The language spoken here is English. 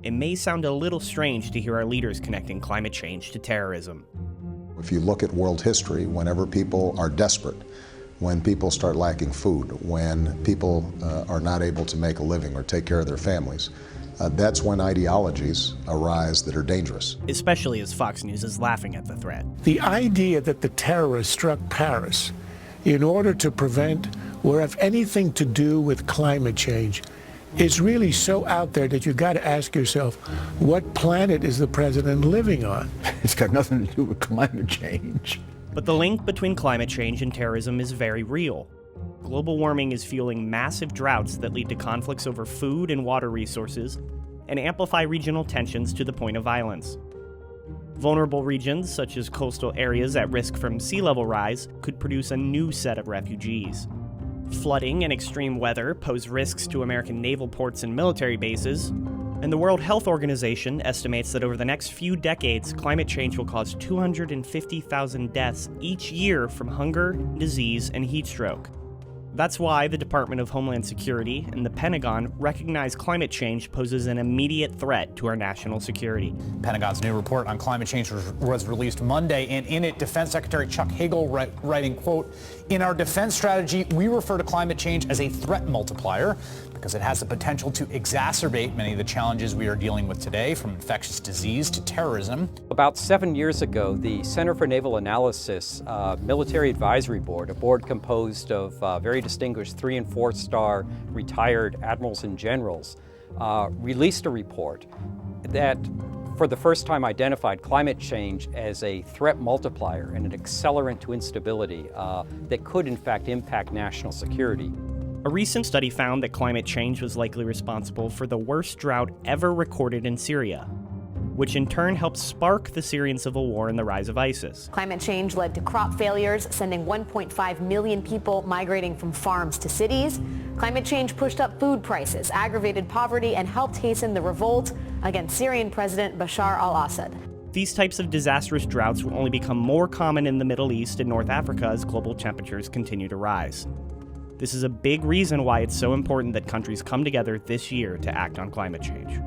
It may sound a little strange to hear our leaders connecting climate change to terrorism. If you look at world history, whenever people are desperate, when people start lacking food, when people are not able to make a living or take care of their families, that's when ideologies arise that are dangerous. Especially as Fox News is laughing at the threat. The idea that the terrorists struck Paris in order to prevent or have anything to do with climate change is really so out there that you've got to ask yourself, what planet is the president living on? It's got nothing to do with climate change. But the link between climate change and terrorism is very real. Global warming is fueling massive droughts that lead to conflicts over food and water resources and amplify regional tensions to the point of violence. Vulnerable regions, such as coastal areas at risk from sea level rise, could produce a new set of refugees. Flooding and extreme weather pose risks to American naval ports and military bases, and the World Health Organization estimates that over the next few decades, climate change will cause 250,000 deaths each year from hunger, disease, and heat stroke. That's why the Department of Homeland Security and the Pentagon recognize climate change poses an immediate threat to our national security. Pentagon's new report on climate change was released Monday, and in it, Defense Secretary Chuck Hagel writing, quote, "In our defense strategy, we refer to climate change as a threat multiplier because it has the potential to exacerbate many of the challenges we are dealing with today, from infectious disease to terrorism." About 7 years ago, the Center for Naval Analysis Military Advisory Board, a board composed of very distinguished 3- and 4-star retired admirals and generals, released a report that for the first time identified climate change as a threat multiplier and an accelerant to instability that could in fact impact national security. A recent study found that climate change was likely responsible for the worst drought ever recorded in Syria, which in turn helped spark the Syrian civil war and the rise of ISIS. Climate change led to crop failures, sending 1.5 million people migrating from farms to cities. Climate change pushed up food prices, aggravated poverty, and helped hasten the revolt against Syrian President Bashar al-Assad. These types of disastrous droughts will only become more common in the Middle East and North Africa as global temperatures continue to rise. This is a big reason why it's so important that countries come together this year to act on climate change.